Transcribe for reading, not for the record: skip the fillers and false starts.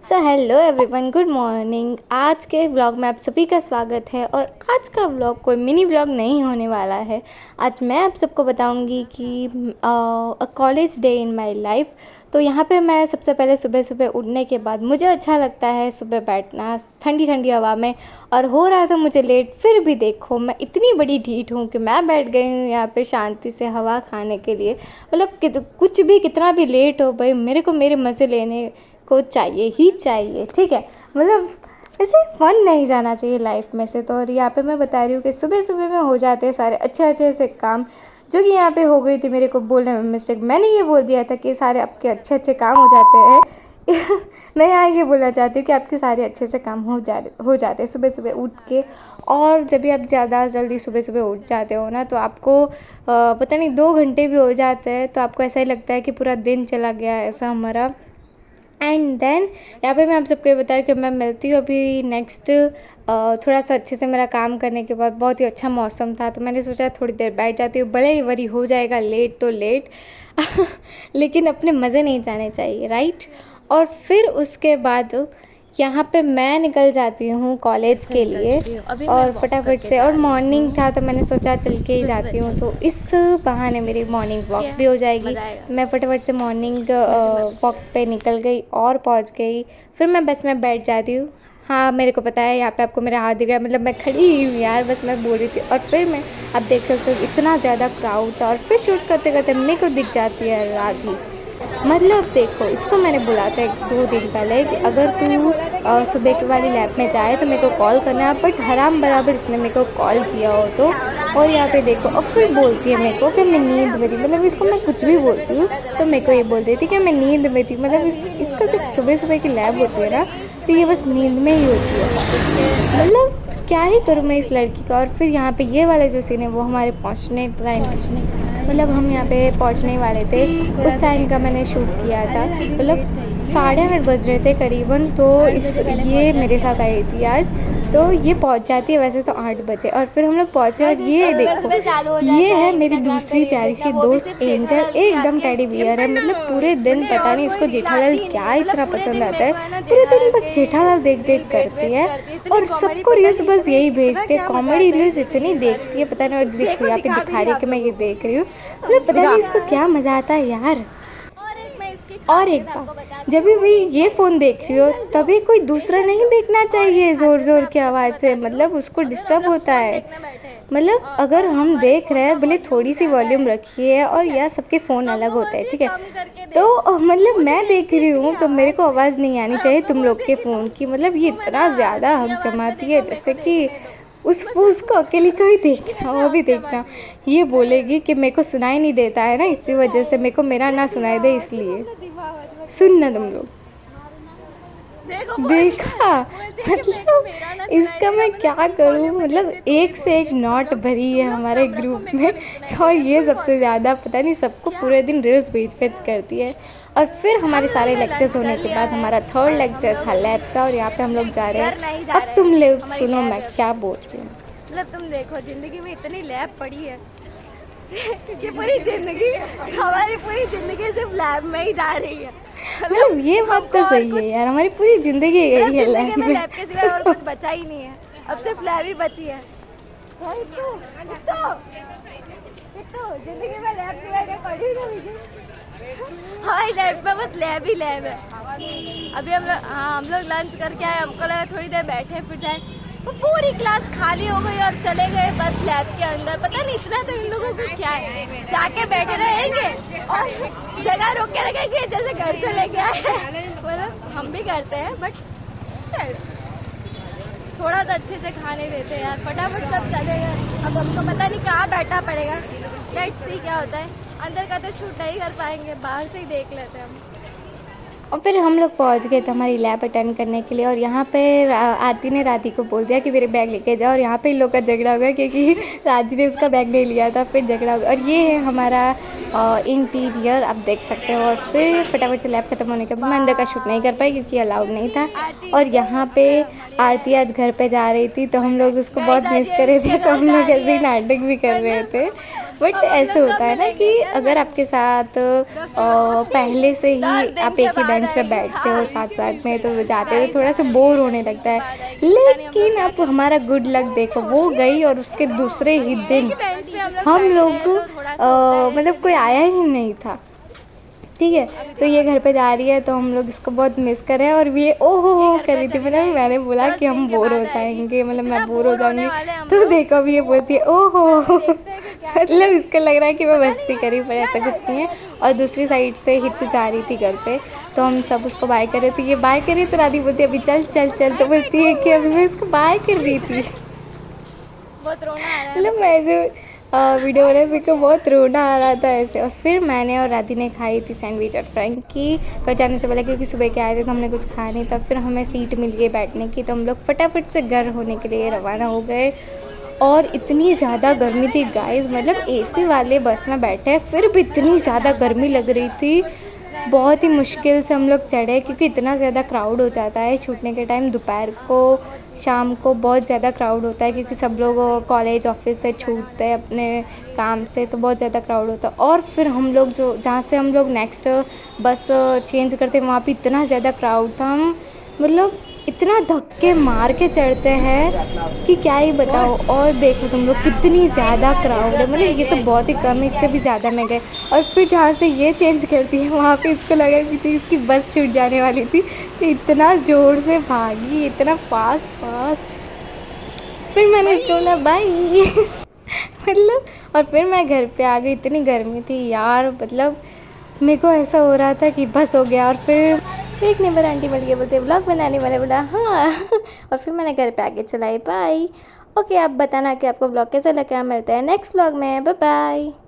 So hello everyone, good morning. आज के vlog में आप सभी का स्वागत है। और आज का व्लॉग कोई मिनी व्लॉग नहीं होने वाला है। आज मैं आप सबको बताऊंगी कि a college day in my life. तो यहाँ पे मैं सबसे पहले सुबह सुबह उठने के बाद मुझे अच्छा लगता है सुबह बैठना ठंडी ठंडी हवा में। और हो रहा था मुझे लेट, फिर भी देखो मैं इतनी बड़ी ढीठ हूँ कि मैं बैठ गई हूँ यहाँ पे शांति से हवा खाने के लिए। मतलब कुछ भी कितना भी लेट हो भाई, मेरे को मेरे मज़े लेने को चाहिए ही चाहिए, ठीक है। मतलब ऐसे फ़न नहीं जाना चाहिए लाइफ में से। तो और यहाँ पे मैं बता रही हूँ कि सुबह सुबह में हो जाते हैं सारे अच्छे अच्छे से काम, जो कि यहाँ पे हो गई थी मेरे को बोलने में मिस्टेक। मैंने ये बोल दिया था कि सारे आपके अच्छे अच्छे काम हो जाते हैं मैं यहाँ ये बोलना चाहती हूँ कि आपके सारे अच्छे से काम हो जाते हैं सुबह सुबह उठ के। और जब भी आप ज़्यादा जल्दी सुबह सुबह उठ जाते हो ना, तो आपको पता नहीं 2 घंटे भी हो जाते हैं तो आपको ऐसा ही लगता है कि पूरा दिन चला गया ऐसा हमारा। एंड देन यहाँ पे मैं आप सबको ये बता रही कि मैं मिलती हूँ अभी नेक्स्ट थोड़ा सा अच्छे से मेरा काम करने के बाद। बहुत ही अच्छा मौसम था तो मैंने सोचा थोड़ी देर बैठ जाती हूँ, भले ही वरी हो जाएगा लेट तो लेट लेकिन अपने मज़े नहीं जाने चाहिए, राइट। और फिर उसके बाद यहाँ पे मैं निकल जाती हूँ कॉलेज के लिए और फटाफट से। और मॉर्निंग था तो मैंने सोचा चल के ही जाती हूँ, तो इस बहाने मेरी मॉर्निंग वॉक भी हो जाएगी। मैं फटाफट से मॉर्निंग वॉक पे निकल गई और पहुँच गई। फिर मैं बस में बैठ जाती हूँ। हाँ, मेरे को पता है यहाँ पे आपको मेरा हाथ दिख रहा है, मतलब मैं खड़ी ही हूँ यार, बस मैं बोल रही थी। और फिर मैं आप देख सकते हो इतना ज़्यादा क्राउड था। और फिर शूट करते करते मेरे को दिख जाती है राधी। मतलब देखो, इसको मैंने बोला था 2 दिन पहले कि अगर तू सुबह के वाली लैब में जाए तो मेरे को कॉल करना, बट हराम बराबर इसने मेरे को कॉल किया हो तो। और यहाँ पे देखो, और फिर बोलती है मेरे को कि मैं नींद में थी। मतलब इसको मैं कुछ भी बोलती हूँ तो मेरे को ये बोल देती कि मैं नींद में थी। मतलब इसका जब सुबह सुबह की लैब होती है ना, तो ये बस नींद में ही होती है। मतलब क्या ही करूँ मैं इस लड़की का। और फिर यहाँ पे ये वाला जो सीन है वो हमारे पहुँचने टाइम, मतलब हम यहाँ पे पहुँचने वाले थे उस टाइम का मैंने शूट किया था। मतलब 8:30 बज रहे थे करीबन। तो ये मेरे साथ आई थी आज, तो ये पहुँच जाती है वैसे तो 8 बजे। और फिर हम लोग पहुँचे और ये देखो, ये है मेरी दूसरी प्यारी सी दोस्त एंजल, एकदम टेडी बियर है। मतलब पूरे दिन पता नहीं इसको जेठालाल क्या इतना पसंद आता है, पूरे दिन बस जेठालाल देख देख करती है। और सबको रील्स बस यही भेजते हैं, कॉमेडी रील्स इतनी देखती है पता नहीं। और देखो यहाँ पे दिखा रही है कि मैं ये देख रही हूँ, मतलब पता नहीं इसको क्या मज़ा आता है यार। और एक बात, जब भी ये फ़ोन देख रही हो तभी कोई दूसरा नहीं देखना चाहिए ज़ोर ज़ोर की आवाज़ से, मतलब उसको डिस्टर्ब होता है। मतलब अगर हम देख रहे हैं भले थोड़ी सी वॉल्यूम रखिए, और या सबके फ़ोन अलग होते हैं, ठीक है। तो मतलब मैं देख रही हूँ तो मेरे को आवाज़ नहीं आनी चाहिए तुम लोग के फ़ोन की। मतलब ये इतना ज़्यादा हक जमाती है, जैसे कि उसको अकेली का ही देखना, वो भी देखना। ये बोलेगी कि मेरे को सुनाई नहीं देता है ना, इसी वजह से मेरे को मेरा ना सुनाई दे, इसलिए सुनना तुम लोग। देखा, मतलब इसका मैं क्या करूँ। मतलब एक से एक नॉट भरी है हमारे ग्रुप में। और ये सबसे ज़्यादा पता नहीं सबको पूरे दिन रील्स भेज करती है। और फिर हमारे सारे लेक्चर्स होने के बाद हमारा 3rd लेक्चर था लैब का, और यहाँ पे हम लोग जा रहे हैं। अब तुम लोग सुनो मैं क्या बोल रही हूँ। मतलब तुम देखो, जिंदगी में इतनी लैब पड़ी है कि पूरी जिंदगी, हमारी पूरी जिंदगी सिर्फ लैब में ही जा रही है। मतलब ये बात तो सही है यार, हमारी पूरी जिंदगी यही है लैब में। लैब के सिवा और कुछ बचा ही नहीं है, अब सिर्फ लैब ही बची है। जिंदगी में लैब सिवा क्या पड़ी नहीं। हमारी लैब में बस लैब ही लैब है। अभी हम लोग लंच करके आए, हमको लगा थोड़ी देर बैठे फिर जाए, तो पूरी क्लास खाली हो गई और चले गए बस लैब के अंदर। पता नहीं इतना तो इन लोगों को क्या है, जाके बैठे रहेंगे और जगह रोक के रखेंगे जैसे घर से लेके आए। मतलब हम भी करते हैं, बट थोड़ा तो अच्छे से खाने देते हैं यार। फटाफट सब चले गए, अब हमको पता नहीं कहाँ बैठना पड़ेगा। लेट्स सी क्या होता है। अंदर का तो शूट नहीं कर पाएंगे, बाहर से ही देख लेते हैं हम। और फिर हम लोग पहुंच गए थे हमारी लैब अटेंड करने के लिए। और यहाँ पे आरती ने राधी को बोल दिया कि मेरे बैग लेके जाओ। और यहाँ पे इन लोग का झगड़ा हो गया क्योंकि राधी ने उसका बैग नहीं लिया था, फिर झगड़ा हो गया। और ये है हमारा इंटीरियर, आप देख सकते हो। और फिर फटाफट से लैब खत्म होने के बाद मैं अंदर का शूट नहीं कर पाई क्योंकि अलाउड नहीं था। और यहाँ पे आरती आज घर पे जा रही थी तो हम लोग उसको बहुत मिस कर रहे थे, तो हम लोग ऐसे ही नाटक भी कर रहे थे। बट ऐसे होता है ना कि अगर आपके साथ पहले से ही आप एक ही बेंच पे बैठते हो साथ साथ में तो जाते हो थोड़ा सा बोर होने लगता है। लेकिन अब हमारा गुड लक देखो, वो गई और उसके दूसरे ही दिन हम लोग मतलब कोई आया ही नहीं था। ठीक है, तो ये घर पे जा रही है तो हम लोग इसको बहुत मिस कर रहे हैं। और ये हो कर रही थी, मतलब मैंने बोला कि हम बोर हो जाएंगे, मतलब मैं बोर हो जाऊंगी। तो देखो अभी ये बोलती है ओहो मतलब इसको लग रहा है कि मैं मस्ती करी, पर ऐसा कुछ नहीं है। और दूसरी साइड से हित जा रही थी घर पे, तो हम सब उसको बाय कर रहे थे। ये बाय कर रही तो राधी बोलती है अभी चल चल चल, तो बोलती है कि अभी मैं उसको बाय कर रही थी। बहुत रोना आ रहा है। मतलब मैं ऐसे वीडियो बना, मेरे को बहुत रोना आ रहा था ऐसे। और फिर मैंने और राधी ने खाई थी सैंडविच और फ्रैंकी कल जाने से पहले, क्योंकि सुबह के आए थे तो हमने कुछ खाया नहीं था। फिर हमें सीट मिल गई बैठने की, तो हम लोग फटाफट से घर होने के लिए रवाना हो गए। और इतनी ज़्यादा गर्मी थी गाइस, मतलब एसी वाले बस में बैठे फिर भी इतनी ज़्यादा गर्मी लग रही थी। बहुत ही मुश्किल से हम लोग चढ़े, क्योंकि इतना ज़्यादा क्राउड हो जाता है छूटने के टाइम। दोपहर को शाम को बहुत ज़्यादा क्राउड होता है, क्योंकि सब लोग कॉलेज ऑफिस से छूटते हैं अपने काम से, तो बहुत ज़्यादा क्राउड होता है। और फिर हम लोग जो जहाँ से हम लोग नेक्स्ट बस चेंज करते वहाँ पे इतना ज़्यादा क्राउड था। हम मतलब इतना धक्के मार के चढ़ते हैं कि क्या ही बताओ। और देखो तुम लोग कितनी ज़्यादा क्राउड है, मतलब ये तो बहुत ही कम है, इससे भी ज़्यादा में गए। और फिर जहाँ से ये चेंज करती है वहाँ पे इसको लगा कि इसकी बस छूट जाने वाली थी, तो इतना ज़ोर से भागी, इतना फास्ट। फिर मैंने इसको बोला बाय मतलब। और फिर मैं घर पे आ गई, इतनी गर्मी थी यार, मतलब मेरे को ऐसा हो रहा था कि बस हो गया। और फिर एक नेबर आंटी मिल गई, बोलते व्लॉग बनाने वाले, बोला हाँ और फिर मैंने घर पे आके चलाई बाय। ओके, आप बताना कि आपको व्लॉग कैसा लगा। मिलता है नेक्स्ट व्लॉग में, बाय बाय।